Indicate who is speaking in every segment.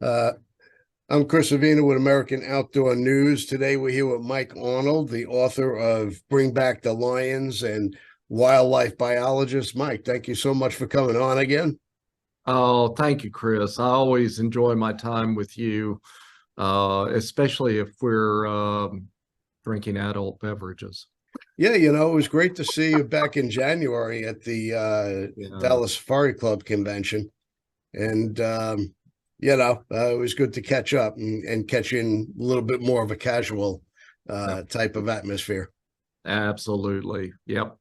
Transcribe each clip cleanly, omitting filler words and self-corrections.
Speaker 1: Uh, I'm Chris Savina with American Outdoor News. Today we're here with Mike Arnold, the author of Bring Back the Lions and Wildlife Biologist. Mike, thank you so much for coming on again.
Speaker 2: Oh, thank you, Chris. I always enjoy my time with you, especially if we're drinking adult beverages.
Speaker 1: Yeah, it was great to see you back in January at the
Speaker 2: Yeah.
Speaker 1: Dallas Safari Club convention. And, it was good to catch up and catch in a little bit more of a casual type of atmosphere.
Speaker 2: Absolutely. Yep.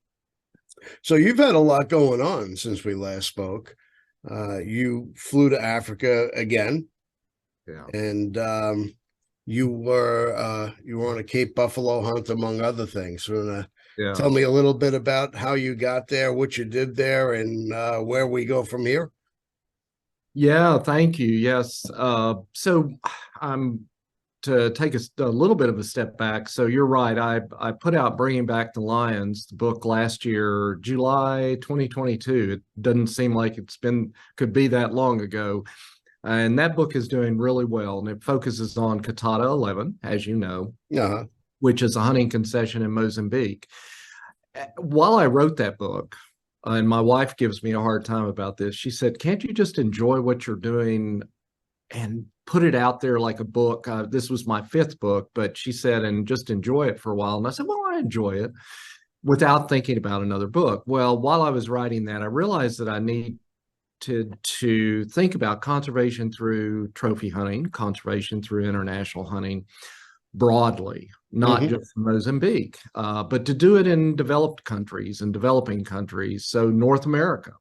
Speaker 1: So you've had a lot going on since we last spoke. You flew to Africa again,
Speaker 2: Yeah.
Speaker 1: and you were on a Cape Buffalo hunt, among other things. So, tell
Speaker 2: Yes.
Speaker 1: me a little bit about how you got there, what you did there, and where we go from here.
Speaker 2: Yeah, thank you. Yes. So I'm to take a little bit of a step back. So you're right. I put out Bringing Back the Lions, the book last year, July 2022. It doesn't seem like could be that long ago. And that book is doing really well. And it focuses on Catada 11, as you know,
Speaker 1: Uh-huh.
Speaker 2: which is a hunting concession in Mozambique. While I wrote that book, and my wife gives me a hard time about this, she said, "Can't you just enjoy what you're doing and put it out there like a book?" This was my fifth book, but she said, "And just enjoy it for a while." And I said, "Well, I enjoy it," without thinking about another book. Well, while I was writing that, I realized that I need to think about conservation through trophy hunting, conservation through international hunting broadly, not
Speaker 1: Mm-hmm.
Speaker 2: just Mozambique, but to do it in developed countries and developing countries. So North America,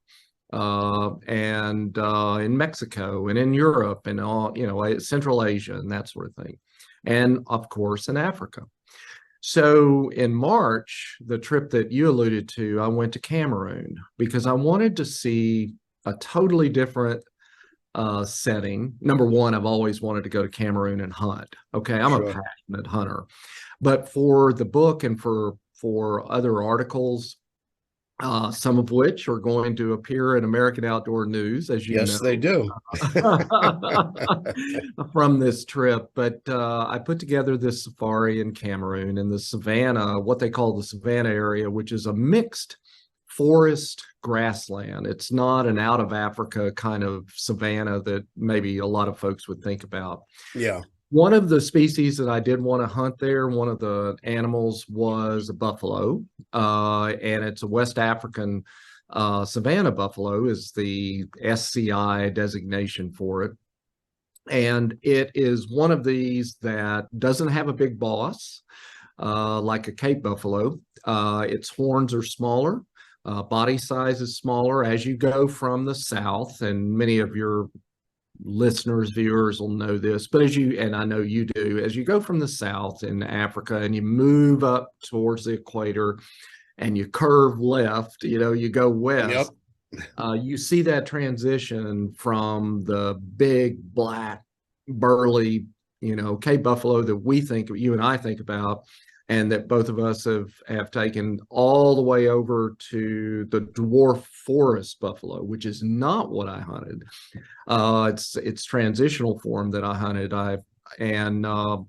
Speaker 2: and in Mexico and in Europe and all, Central Asia and that sort of thing. And of course, in Africa. So in March, the trip that you alluded to, I went to Cameroon because I wanted to see a totally different setting. Number one, I've always wanted to go to Cameroon and hunt. Okay, I'm a
Speaker 1: Sure.
Speaker 2: passionate hunter, but for the book and for other articles, some of which are going to appear in American Outdoor News, as you
Speaker 1: Yes,
Speaker 2: know,
Speaker 1: they do.
Speaker 2: from this trip. But I put together this safari in Cameroon in the savannah, what they call the savannah area, which is a mixed forest grassland. It's not an out of Africa kind of savannah that maybe a lot of folks would think about.
Speaker 1: Yeah.
Speaker 2: One of the species that I did want to hunt there, one of the animals was a buffalo, and it's a West African savanna buffalo is the SCI designation for it. And it is one of these that doesn't have a big boss, like a Cape buffalo. Its horns are smaller. Body size is smaller as you go from the south, and many of your listeners, viewers will know this, but and I know you do, as you go from the south in Africa and you move up towards the equator and you curve left, you go
Speaker 1: Yep.
Speaker 2: west, you see that transition from the big, black, burly, Cape buffalo that you and I think about, and that both of us have taken all the way over to the dwarf forest buffalo, which is not what I hunted. It's transitional form that I hunted.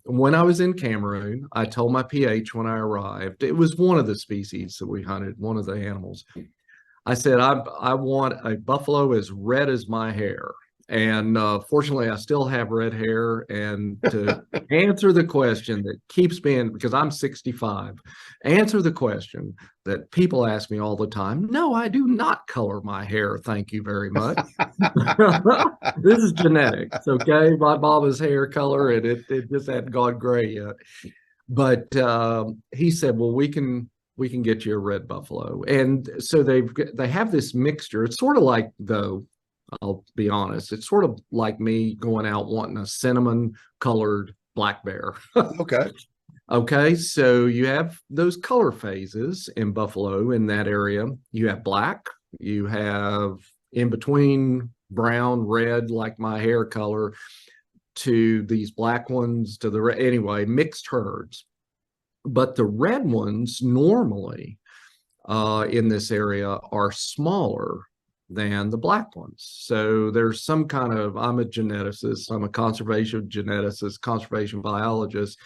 Speaker 2: When I was in Cameroon, I told my PH when I arrived, it was one of the species that we hunted, one of the animals. I said, I want a buffalo as red as my hair. And fortunately, I still have red hair. And to answer the question that keeps being, because I'm 65, answer the question that people ask me all the time. No, I do not color my hair. Thank you very much. This is genetics, okay? My mama's hair color, and it just hadn't gone gray yet. But he said, well, we can get you a red buffalo. And so they have this mixture. It's sort of like, though, I'll be honest, it's sort of like me going out wanting a cinnamon colored black bear.
Speaker 1: Okay.
Speaker 2: Okay, so you have those color phases in buffalo in that area. You have black, you have in between brown, red, like my hair color, to these black ones, to the anyway, mixed herds. But the red ones normally in this area are smaller than the black ones. So there's some kind of, I'm a geneticist, I'm a conservation geneticist, conservation biologist.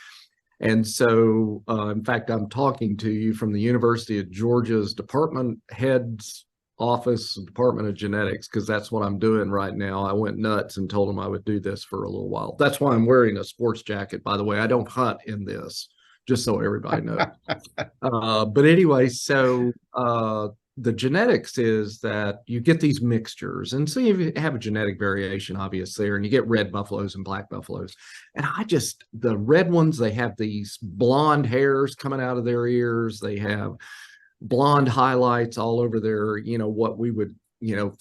Speaker 2: And so, in fact, I'm talking to you from the University of Georgia's department head's office, Department of Genetics, because that's what I'm doing right now. I went nuts and told them I would do this for a little while. That's why I'm wearing a sports jacket, by the way. I don't hunt in this, just so everybody knows. But anyway, so the genetics is that you get these mixtures, and so you have a genetic variation, obviously, there, and you get red buffaloes and black buffaloes. And the red ones, they have these blonde hairs coming out of their ears. They have blonde highlights all over their, what we would,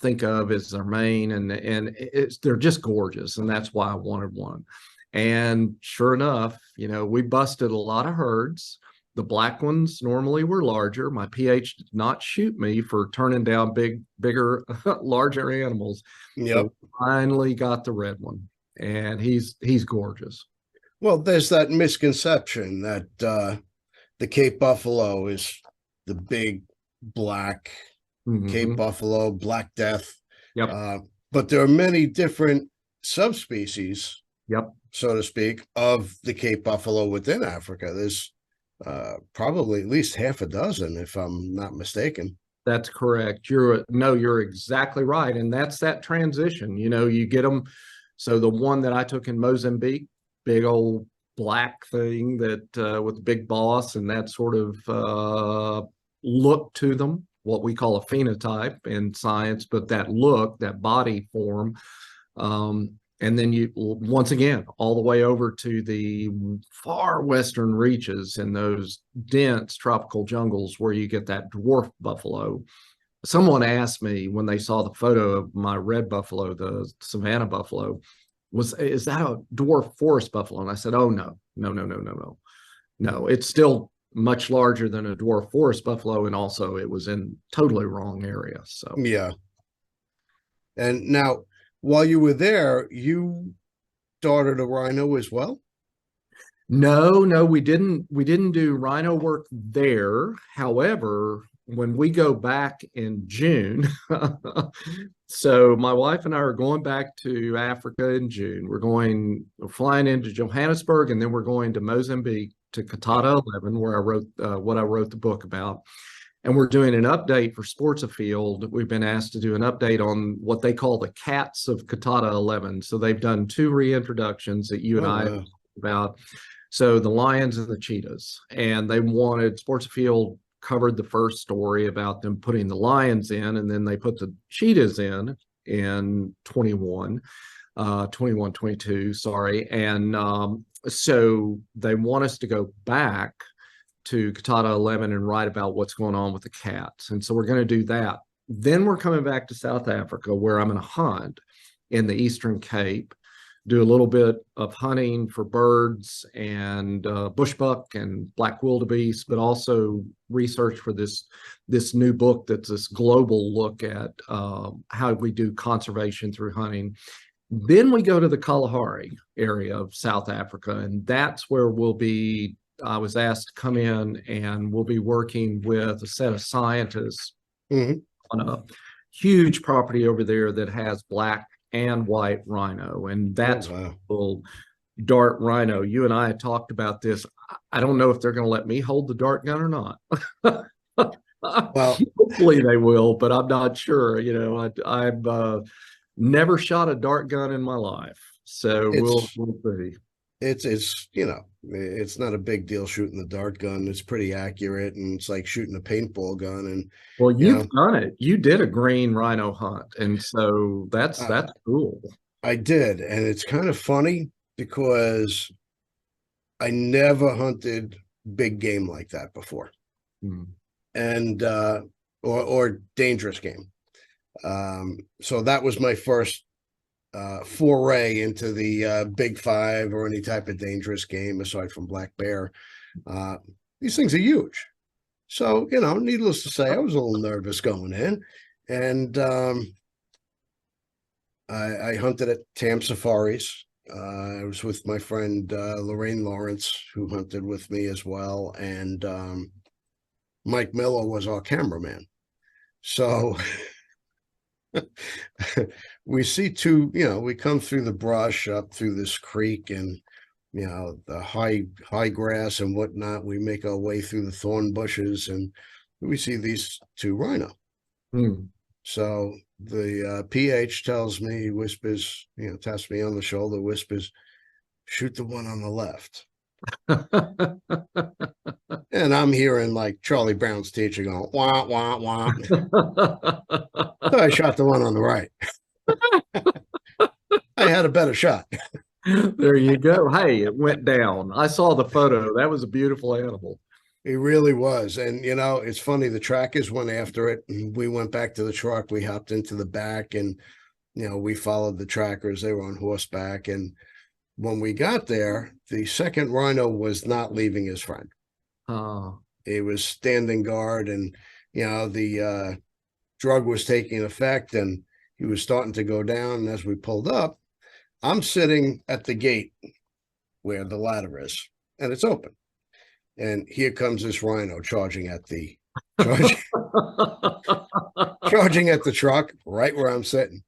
Speaker 2: think of as their mane, and they're just gorgeous, and that's why I wanted one. And sure enough, we busted a lot of herds. The black ones normally were larger. My PH did not shoot me for turning down bigger, larger animals.
Speaker 1: Yep.
Speaker 2: So finally got the red one, and he's gorgeous.
Speaker 1: Well, there's that misconception that the Cape Buffalo is the big black Cape Buffalo, Black Death.
Speaker 2: Yep.
Speaker 1: But there are many different subspecies,
Speaker 2: yep,
Speaker 1: so to speak, of the Cape Buffalo within Africa. There's probably at least half a dozen, if I'm not mistaken.
Speaker 2: That's correct. You're exactly right. And that's that transition. You get them. So the one that I took in Mozambique, big old black thing that with the big boss and that sort of look to them, what we call a phenotype in science, but that look, that body form. And then you, once again, all the way over to the far western reaches in those dense tropical jungles where you get that dwarf buffalo. Someone asked me when they saw the photo of my red buffalo, the savanna buffalo, is that a dwarf forest buffalo? And I said, oh, no. No, it's still much larger than a dwarf forest buffalo. And also it was in totally wrong area. So,
Speaker 1: yeah. And now, while you were there, you started a rhino as well?
Speaker 2: No, we didn't do rhino work there. However, when we go back in June, so my wife and I are going back to Africa in June. We're flying into Johannesburg, and then we're going to Mozambique to Katata 11, where I wrote what I wrote the book about. And we're doing an update for Sports Afield. We've been asked to do an update on what they call the cats of Katata 11. So they've done 2 reintroductions that you and I have talked about. So the lions and the cheetahs. And they wanted, Sports Afield covered the first story about them putting the lions in, and then they put the cheetahs in 22, sorry. And so they want us to go back to Katata 11 and write about what's going on with the cats. And so we're going to do that. Then we're coming back to South Africa, where I'm going to hunt in the Eastern Cape, do a little bit of hunting for birds and bushbuck and black wildebeest, but also research for this new book that's this global look at how we do conservation through hunting. Then we go to the Kalahari area of South Africa, and that's where I was asked to come in, and we'll be working with a set of scientists on a huge property over there that has black and white rhino. And that's dart rhino. You and I had talked about this. I don't know if they're going to let me hold the dart gun or not. Well, hopefully they will, but I'm not sure. I've never shot a dart gun in my life. So we'll see.
Speaker 1: It's not a big deal shooting the dart gun. It's pretty accurate, and it's like shooting a paintball gun. And
Speaker 2: well, you've done it. You did a green rhino hunt, and so that's cool.
Speaker 1: I did, and it's kind of funny because I never hunted big game like that before, and or dangerous game. So that was my first foray into the big 5 or any type of dangerous game aside from black bear. These things are huge. So, needless to say, I was a little nervous going in, and I hunted at Tam Safaris. I was with my friend Lorraine Lawrence, who hunted with me as well, and Mike Miller was our cameraman. So We see we come through the brush up through this creek and, the high grass and whatnot. We make our way through the thorn bushes and we see these two rhino.
Speaker 2: Hmm.
Speaker 1: So the PH tells me, he whispers, taps me on the shoulder, whispers, shoot the one on the left. And I'm hearing like Charlie Brown's teacher going, wah, wah, wah. So I shot the one on the right. I had a better shot.
Speaker 2: There you go. Hey, it went down. I saw the photo. That was a beautiful animal.
Speaker 1: It really was. And, it's funny. The trackers went after it. And we went back to the truck. We hopped into the back and, we followed the trackers. They were on horseback. And when we got there, the second rhino was not leaving his friend. He was standing guard and, the drug was taking effect and he was starting to go down. And as we pulled up, I'm sitting at the gate where the ladder is and it's open. And here comes this rhino charging at the truck right where I'm sitting.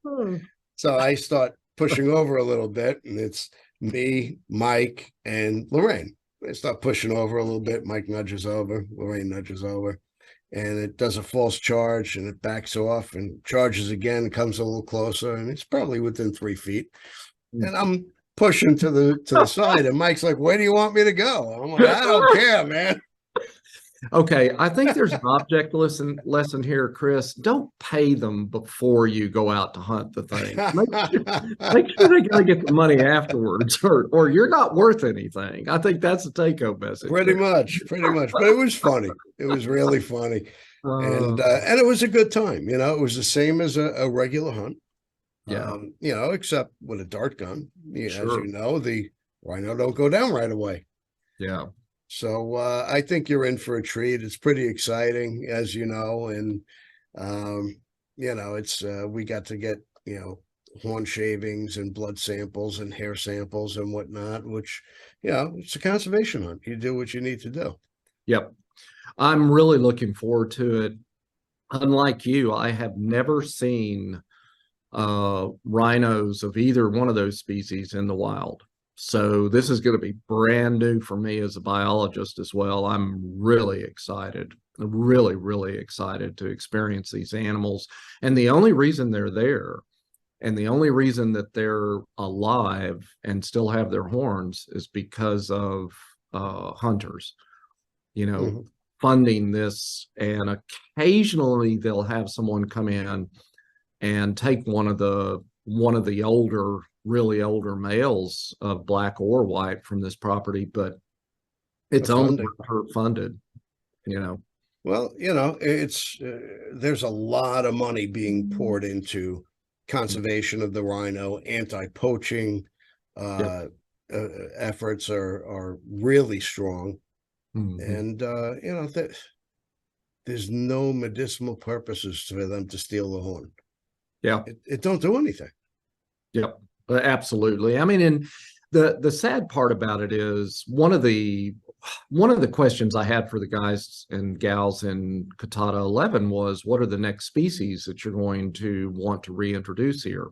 Speaker 1: So I start pushing over a little bit and it's me, Mike, and Lorraine. I start pushing over a little bit. Mike nudges over, Lorraine nudges over, and it does a false charge and it backs off and charges again, comes a little closer, and it's probably within 3 feet. And I'm pushing to the side, and Mike's like, "Where do you want me to go?" I'm like, "I don't care, man."
Speaker 2: Okay, I think there's an object lesson here, Chris. Don't pay them before you go out to hunt the thing. Make sure they gotta get the money afterwards, or you're not worth anything. I think that's a take-home message.
Speaker 1: Pretty much. But it was funny. It was really funny, and it was a good time. It was the same as a regular hunt.
Speaker 2: Yeah.
Speaker 1: Except with a dart gun.
Speaker 2: Sure.
Speaker 1: As you know, the rhino don't go down right away.
Speaker 2: Yeah.
Speaker 1: So I think you're in for a treat. It's pretty exciting, as you know, and it's we got to get horn shavings and blood samples and hair samples and whatnot. Which it's a conservation hunt. You do what you need to do.
Speaker 2: Yep, I'm really looking forward to it. Unlike you, I have never seen rhinos of either one of those species in the wild. So this is going to be brand new for me as a biologist as well. I'm really excited, really, really excited to experience these animals. And the only reason they're there and the only reason that they're alive and still have their horns is because of hunters, funding this. And occasionally they'll have someone come in and take one of the really older males of black or white from this property, but it's only funded,
Speaker 1: Well, it's there's a lot of money being poured into conservation of the rhino. Anti-poaching efforts are really strong. And there's no medicinal purposes for them to steal the horn.
Speaker 2: Yeah,
Speaker 1: it don't do anything.
Speaker 2: Yep, absolutely. I mean, and the sad part about it is one of the questions I had for the guys and gals in Cotata 11 was, what are the next species that you're going to want to reintroduce here?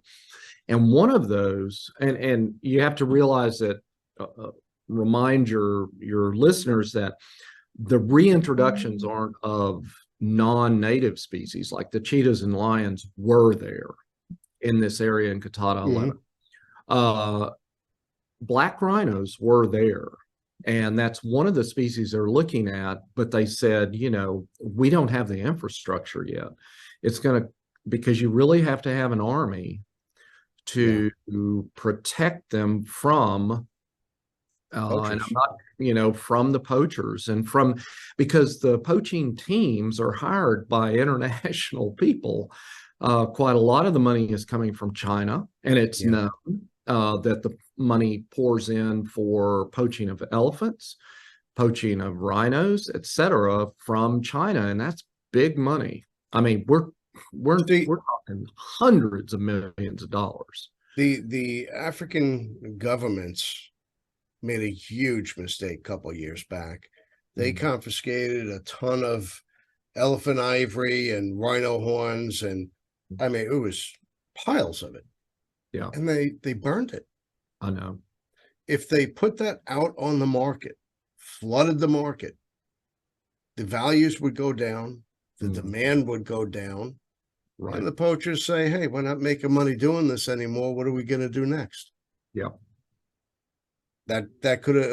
Speaker 2: And one of those, and you have to realize that, remind your listeners that the reintroductions aren't of non-native species, like the cheetahs and lions were there in this area in Cotata 11. Black rhinos were there, and that's one of the species they're looking at, but they said, we don't have the infrastructure yet. It's because you really have to have an army to protect them from and I'm not, from the poachers and because the poaching teams are hired by international people. Quite a lot of the money is coming from China, and it's known that the money pours in for poaching of elephants, poaching of rhinos, etc., from China, and that's big money. I mean, we're talking hundreds of millions of dollars.
Speaker 1: The African governments made a huge mistake a couple of years back. They confiscated a ton of elephant ivory and rhino horns and I mean, it was piles of it.
Speaker 2: Yeah.
Speaker 1: And they burned it.
Speaker 2: I know.
Speaker 1: If they put that out on the market, flooded the market, the values would go down, the demand would go down,
Speaker 2: Right.
Speaker 1: and the poachers say, hey, we're not making money doing this anymore. What are we going to do next?
Speaker 2: Yeah.
Speaker 1: That could have,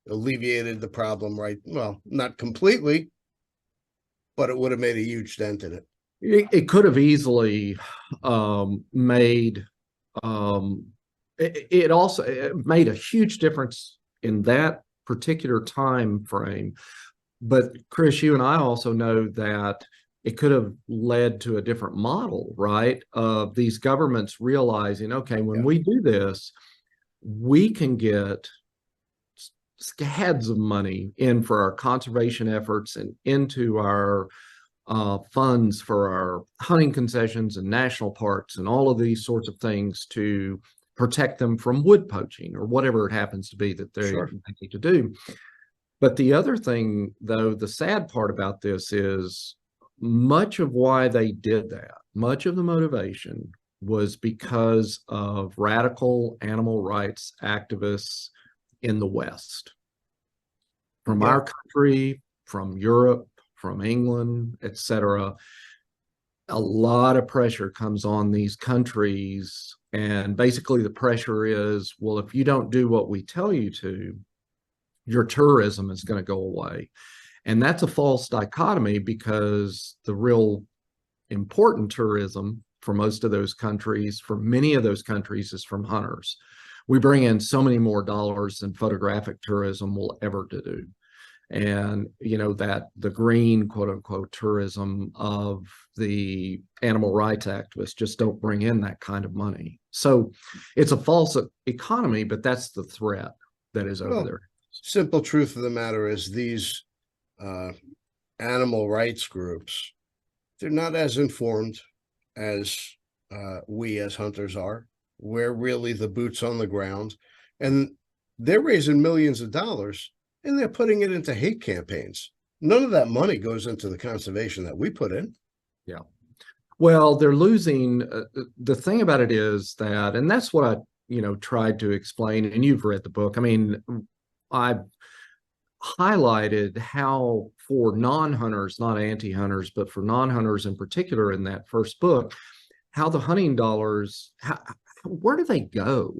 Speaker 1: alleviated the problem, right? Well, not completely, but it would have made a huge dent in it.
Speaker 2: It could have easily made it also made a huge difference in that particular time frame. But Chris, you and I also know that it could have led to a different model, right? Of these governments realizing, okay, when we do this, we can get scads of money in for our conservation efforts and into our funds for our hunting concessions and national parks and all of these sorts of things to protect them from wood poaching or whatever it happens to be that they need to do. But the other thing, though, the sad part about this is much of why they did that, much of the motivation was because of radical animal rights activists in the West. From our country, from Europe, from England, etc. A lot of pressure comes on these countries. And basically the pressure is, well, if you don't do what we tell you to, your tourism is going to go away. And that's a false dichotomy because the real important tourism for most of those countries, for many of those countries, is from hunters. We bring in so many more dollars than photographic tourism will ever do. And, that the green, quote unquote, tourism of the animal rights activists just don't bring in that kind of money. So it's a false economy, but that's the threat that is over there.
Speaker 1: Simple truth of the matter is these animal rights groups, they're not as informed as we as hunters are. We're really the boots on the ground, and they're raising millions of dollars and they're putting it into hate campaigns. None of that money goes into the conservation that we put in.
Speaker 2: Yeah. Well, they're losing. The thing about it is that, and that's what I, tried to explain, and you've read the book. I mean, I've highlighted how for non-hunters, not anti-hunters, but for non-hunters in particular in that first book, how the hunting dollars, where do they go?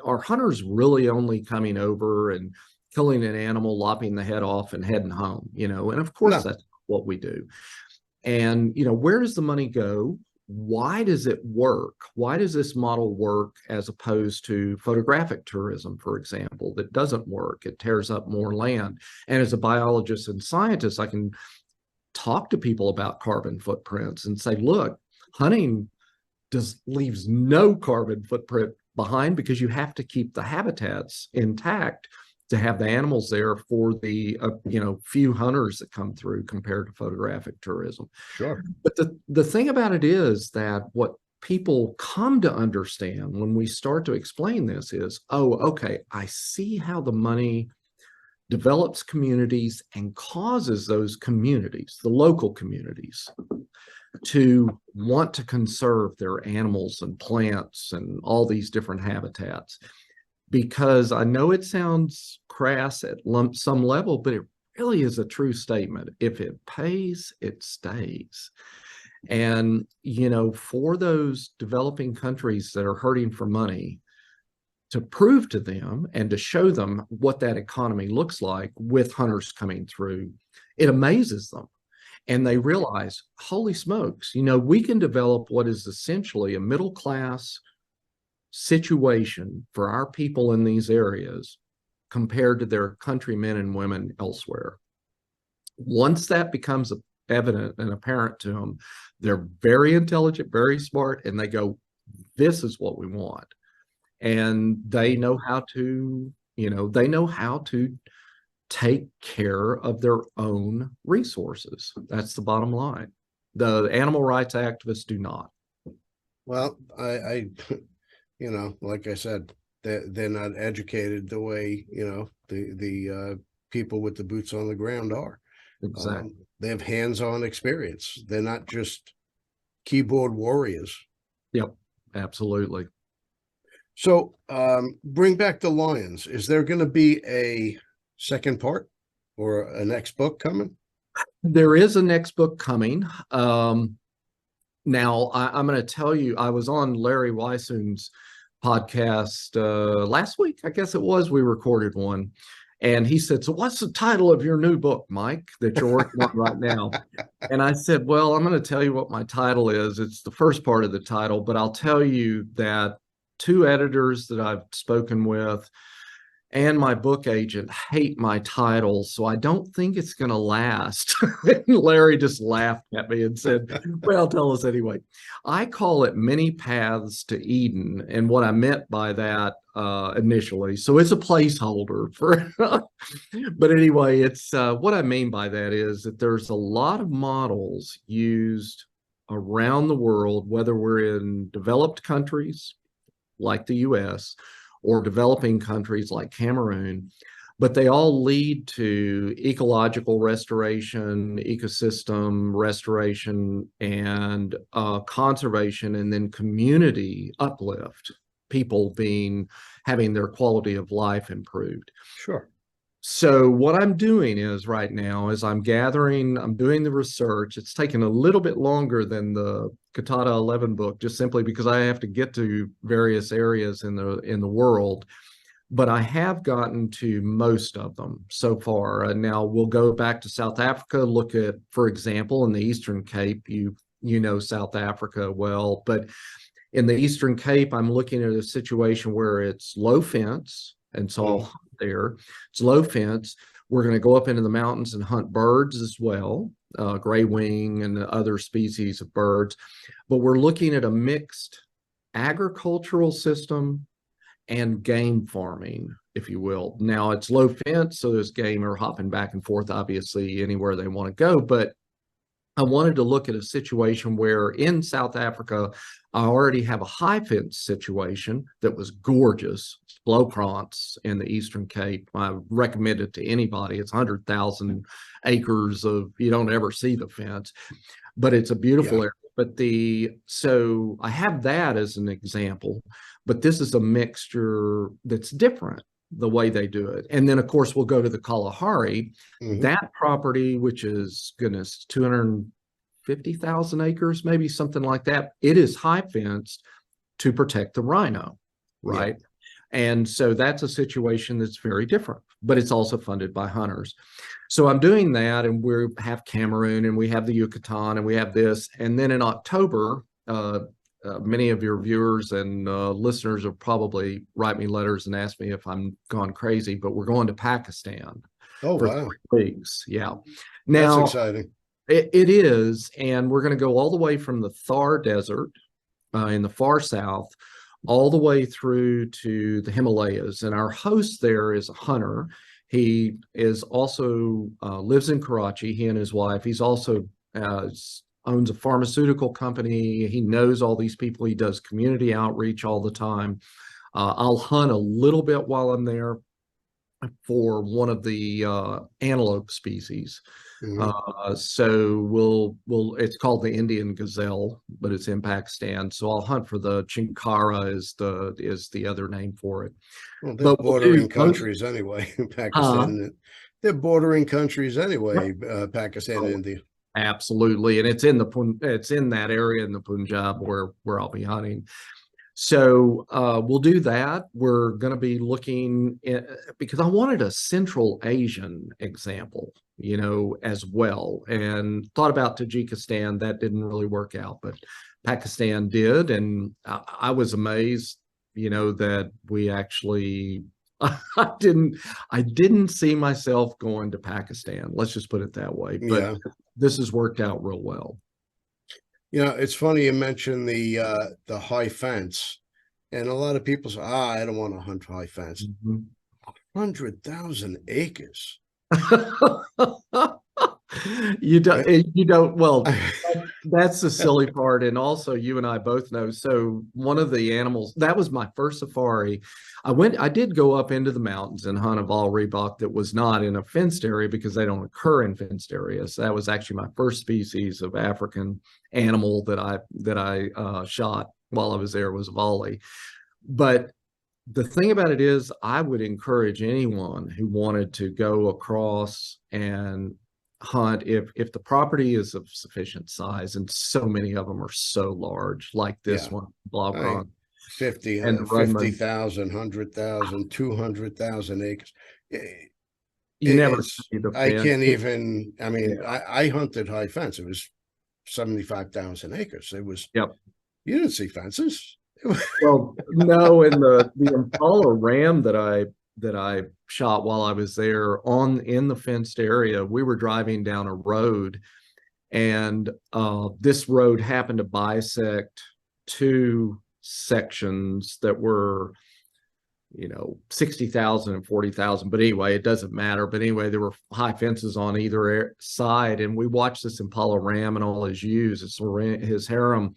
Speaker 2: Are hunters really only coming over and killing an animal, lopping the head off and heading home, and of course that's what we do. And, where does the money go? Why does it work? Why does this model work as opposed to photographic tourism, for example, that doesn't work? It tears up more land. And as a biologist and scientist, I can talk to people about carbon footprints and say, look, hunting leaves no carbon footprint behind because you have to keep the habitats intact to have the animals there for the few hunters that come through compared to photographic tourism.
Speaker 1: Sure.
Speaker 2: But the thing about it is that what people come to understand when we start to explain this is, oh, okay, I see how the money develops communities and causes those communities, the local communities, to want to conserve their animals and plants and all these different habitats. Because I know it sounds crass at some level, but it really is a true statement. If it pays, it stays. And, for those developing countries that are hurting for money, to prove to them and to show them what that economy looks like with hunters coming through, it amazes them. And they realize, holy smokes, we can develop what is essentially a middle class situation for our people in these areas compared to their countrymen and women elsewhere. Once that becomes evident and apparent to them, they're very intelligent, very smart, and they go, this is what we want. And they know how to, take care of their own resources. That's the bottom line. The animal rights activists do not.
Speaker 1: Well, I like I said, they're not educated the way, the people with the boots on the ground are.
Speaker 2: Exactly.
Speaker 1: They have hands-on experience. They're not just keyboard warriors.
Speaker 2: Yep, absolutely.
Speaker 1: So Bring Back the Lions. Is there going to be a second part or a next book coming?
Speaker 2: There is a next book coming. Now, I'm going to tell you, I was on Larry Weishuhn's podcast last week, I guess it was. We recorded one. And he said, "So what's the title of your new book, Mike, that you're working on right now?" And I said, "Well, I'm going to tell you what my title is. It's the first part of the title, but I'll tell you that two editors that I've spoken with and my book agent hate my title, so I don't think it's going to last." And Larry just laughed at me and said, "Well, tell us anyway." I call it Many Paths to Eden, and what I meant by that initially, so it's a placeholder for, but anyway, it's what I mean by that is that there's a lot of models used around the world, whether we're in developed countries like the US or developing countries like Cameroon, but they all lead to ecological restoration, ecosystem restoration, and conservation, and then community uplift, people having their quality of life improved.
Speaker 1: Sure.
Speaker 2: So what I'm doing is right now is I'm doing the research. It's taken a little bit longer than the Cantata 11 book, just simply because I have to get to various areas in the world. But I have gotten to most of them so far. And now we'll go back to South Africa, look at, for example, in the Eastern Cape, you know South Africa well, but in the Eastern Cape, I'm looking at a situation where it's low fence, and so there. It's low fence. We're going to go up into the mountains and hunt birds as well, gray wing and other species of birds. But we're looking at a mixed agricultural system and game farming, if you will. Now it's low fence, so those game are hopping back and forth, obviously, anywhere they want to go. But I wanted to look at a situation where in South Africa, I already have a high fence situation that was gorgeous, Blowkrantz in the Eastern Cape. I recommend it to anybody. It's 100,000 acres of, you don't ever see the fence, but it's a beautiful area. But so I have that as an example, but this is a mixture that's different, the way they do it. And then, of course, we'll go to the Kalahari. That property, which is, goodness, 250,000 acres, maybe something like that. It is high fenced to protect the rhino, right? Yeah. And so that's a situation that's very different, but it's also funded by hunters. So I'm doing that, and we have Cameroon, and we have the Yucatan, and we have this. And then in October, many of your viewers and listeners will probably write me letters and ask me if I'm gone crazy, but we're going to Pakistan for 3 weeks. Yeah. Now,
Speaker 1: that's exciting.
Speaker 2: It is. And we're going to go all the way from the Thar Desert in the far south, all the way through to the Himalayas. And our host there is a hunter. He is also lives in Karachi, he and his wife. He's also owns a pharmaceutical company. He knows all these people. He does community outreach all the time. I'll hunt a little bit while I'm there for one of the antelope species. So it's called the Indian gazelle, but it's in Pakistan. So I'll hunt for the chinkara is the other name for it.
Speaker 1: Well, they're bordering countries anyway, Pakistan. They're bordering countries anyway, Pakistan and India.
Speaker 2: Absolutely, and it's in that area in the Punjab where I'll be hunting. So we'll do that. We're going to be looking because I wanted a Central Asian example, as well, and thought about Tajikistan. That didn't really work out, but Pakistan did, and I was amazed, that we actually. I didn't see myself going to Pakistan. Let's just put it that way. But this has worked out real well.
Speaker 1: It's funny you mentioned the high fence, and a lot of people say, I don't want to hunt high fence. 100,000 acres.
Speaker 2: Well, that's the silly part. And also you and I both know. So one of the animals, that was my first safari. I did go up into the mountains and hunt a Val Reebok that was not in a fenced area because they don't occur in fenced areas. That was actually my first species of African animal that I shot while I was there, was a volley. But the thing about it is, I would encourage anyone who wanted to go across and hunt, if the property is of sufficient size, and so many of them are so large, like this one, Blaugrund,
Speaker 1: 50,000, 100,000, 200,000 acres.
Speaker 2: You never see the
Speaker 1: I
Speaker 2: fence.
Speaker 1: can't even, I mean, I hunted high fence. It was 75,000 acres. It was,
Speaker 2: Yep.
Speaker 1: You didn't see fences.
Speaker 2: Well, no, and the Impala ram that I shot while I was there in the fenced area, we were driving down a road, and this road happened to bisect two sections that were, 60,000 and 40,000. But anyway, it doesn't matter. But anyway, there were high fences on either side, and we watched this Impala ram and all his ewes, his harem.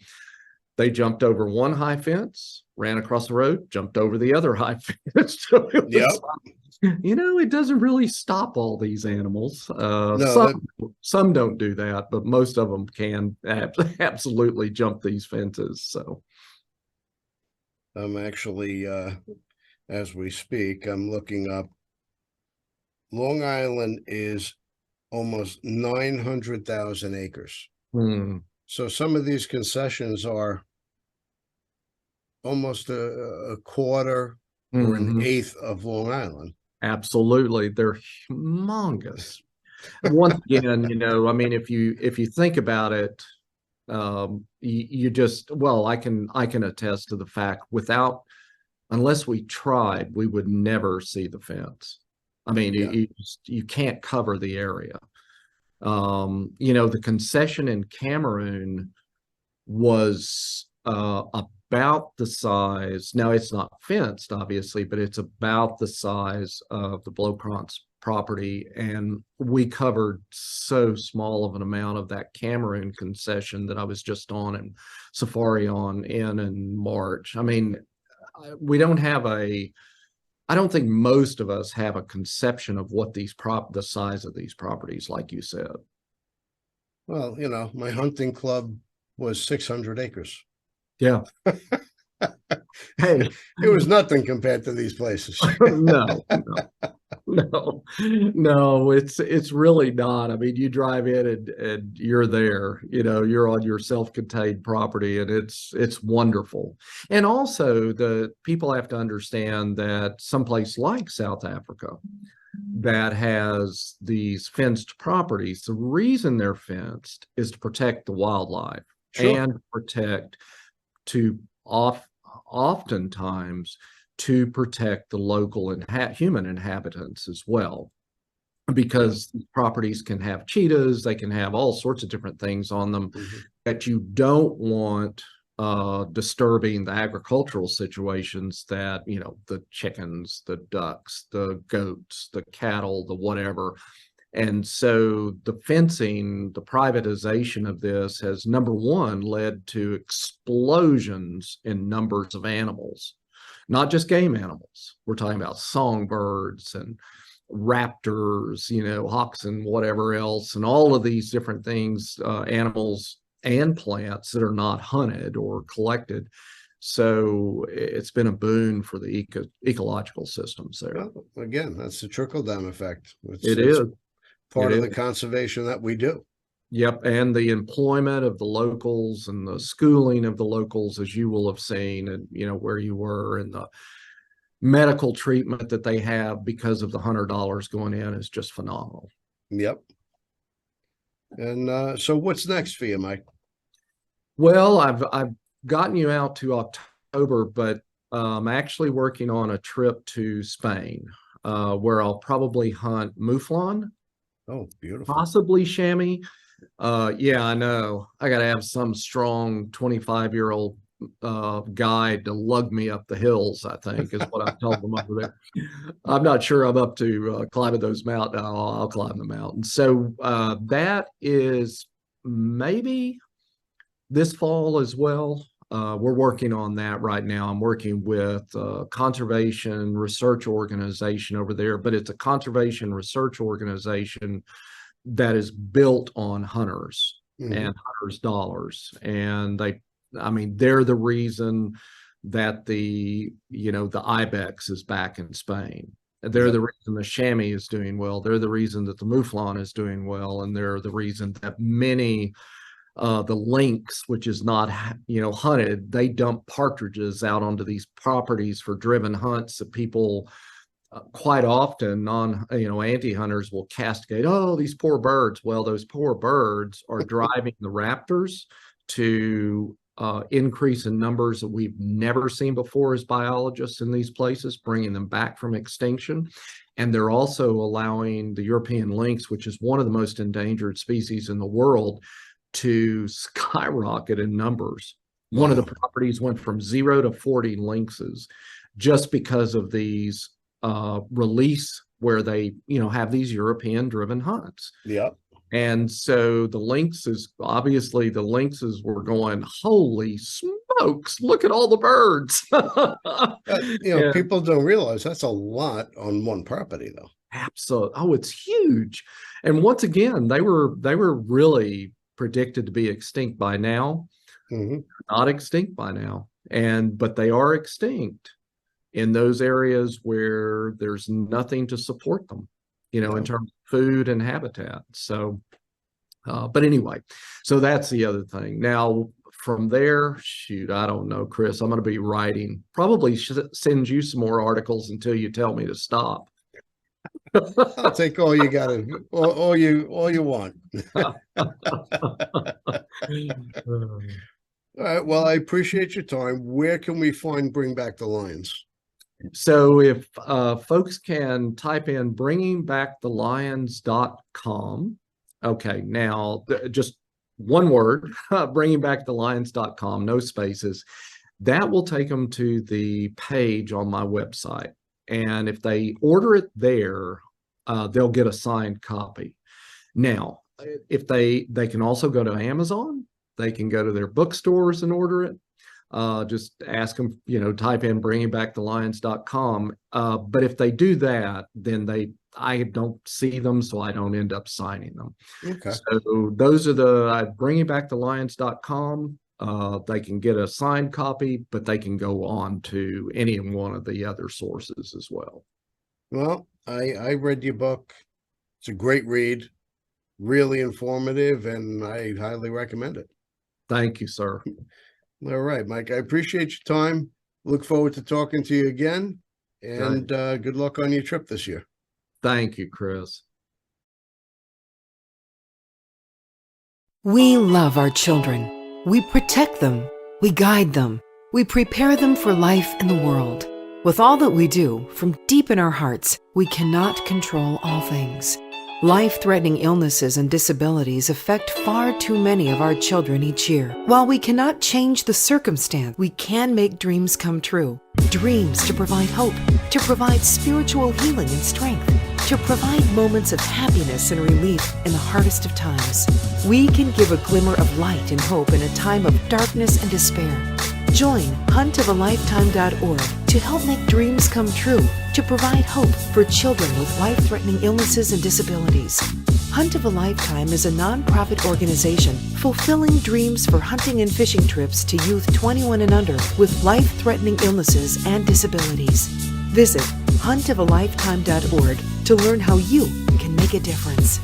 Speaker 2: They jumped over one high fence, ran across the road, jumped over the other high fence. So it doesn't really stop all these animals. Some don't do that, but most of them can absolutely jump these fences. So
Speaker 1: I'm actually, as we speak, I'm looking up. Long Island is almost 900,000 acres. So some of these concessions are almost a quarter or an eighth of Long Island.
Speaker 2: Absolutely. They're humongous. Once again, I mean, if you think about it, you just, well, I can attest to the fact, unless we tried, we would never see the fence. I mean, you can't cover the area. The concession in Cameroon was about the size. Now, it's not fenced, obviously, but it's about the size of the Blaugrund's property. And we covered so small of an amount of that Cameroon concession that I was just on and safari in March. I mean, I don't think most of us have a conception of what the size of these properties, like you said.
Speaker 1: Well, my hunting club was 600 acres.
Speaker 2: Yeah. Hey,
Speaker 1: it was nothing compared to these places.
Speaker 2: No, it's really not. I mean, you drive in and you're there, you're on your self-contained property, and it's wonderful. And also, the people have to understand that someplace like South Africa that has these fenced properties, the reason they're fenced is to protect the wildlife and protect oftentimes to protect the local human inhabitants as well, because properties can have cheetahs, they can have all sorts of different things on them that you don't want disturbing the agricultural situations that, the chickens, the ducks, the goats, the cattle, the whatever. And so the fencing, the privatization of this has, number one, led to explosions in numbers of animals, not just game animals. We're talking about songbirds and raptors, hawks and whatever else, and all of these different things, animals and plants that are not hunted or collected. So it's been a boon for the ecological systems there.
Speaker 1: Well, again, that's the trickle-down effect.
Speaker 2: It is
Speaker 1: part of the conservation that we do.
Speaker 2: Yep, and the employment of the locals and the schooling of the locals, as you will have seen, and where you were, and the medical treatment that they have because of the $100 going in is just phenomenal.
Speaker 1: Yep. And so what's next for you, Mike?
Speaker 2: Well, I've gotten you out to October, but I'm actually working on a trip to Spain, where I'll probably hunt mouflon.
Speaker 1: Oh, beautiful.
Speaker 2: Possibly chamois. Yeah, I know. I got to have some strong 25-year-old guide to lug me up the hills, I think, is what I've told them over there. I'm not sure I'm up to climbing those mountains. I'll climb the mountains. So that is maybe this fall as well. We're working on that right now. I'm working with a conservation research organization over there, but it's a conservation research organization that is built on hunters and hunters' dollars. And they're the reason that the ibex is back in Spain. They're the reason the chamois is doing well. They're the reason that the mouflon is doing well. And they're the reason that many, the lynx, which is not, hunted, they dump partridges out onto these properties for driven hunts that people quite often anti-hunters will castigate. Oh, these poor birds. Well, those poor birds are driving the raptors to increase in numbers that we've never seen before as biologists in these places, bringing them back from extinction. And they're also allowing the European lynx, which is one of the most endangered species in the world, to skyrocket in numbers. Wow. One of the properties went from 0 to 40 lynxes just because of these release where they, have these European driven hunts.
Speaker 1: Yep.
Speaker 2: And so the lynxes were going, holy smokes, look at all the birds.
Speaker 1: People don't realize that's a lot on one property, though.
Speaker 2: Absolutely. Oh, it's huge. And once again, they were really predicted to be extinct by now. Not extinct by now. But they are extinct in those areas where there's nothing to support them, in terms of food and habitat. So, but anyway, so that's the other thing. Now, from there, I don't know, Chris, I'm going to be writing, probably send you some more articles until you tell me to stop.
Speaker 1: I'll take all you got, all you want. All right. Well, I appreciate your time. Where can we find Bring Back the Lions?
Speaker 2: So if folks can type in bringingbackthelions.com. Okay, now just one word, bringingbackthelions.com, no spaces. That will take them to the page on my website. And if they order it there, they'll get a signed copy. Now, if they can also go to Amazon, they can go to their bookstores and order it. Just ask them, type in bringingbackthelions.com. But if they do that, then I don't see them, so I don't end up signing them. Okay. So those are the bringingbackthelions.com. They can get a signed copy, but they can go on to any one of the other sources as well.
Speaker 1: Well, I read your book. It's a great read, really informative, and I highly recommend it.
Speaker 2: Thank you, sir.
Speaker 1: All right, Mike, I appreciate your time. Look forward to talking to you again, and good luck on your trip this year.
Speaker 2: Thank you, Chris.
Speaker 3: We love our children. We protect them. We guide them. We prepare them for life in the world. With all that we do, from deep in our hearts, we cannot control all things. Life-threatening illnesses and disabilities affect far too many of our children each year. While we cannot change the circumstance, we can make dreams come true. Dreams to provide hope, to provide spiritual healing and strength, to provide moments of happiness and relief in the hardest of times. We can give a glimmer of light and hope in a time of darkness and despair. Join huntofalifetime.org to help make dreams come true, to provide hope for children with life-threatening illnesses and disabilities. Hunt of a Lifetime is a non-profit organization fulfilling dreams for hunting and fishing trips to youth 21 and under with life-threatening illnesses and disabilities. Visit huntofalifetime.org to learn how you can make a difference.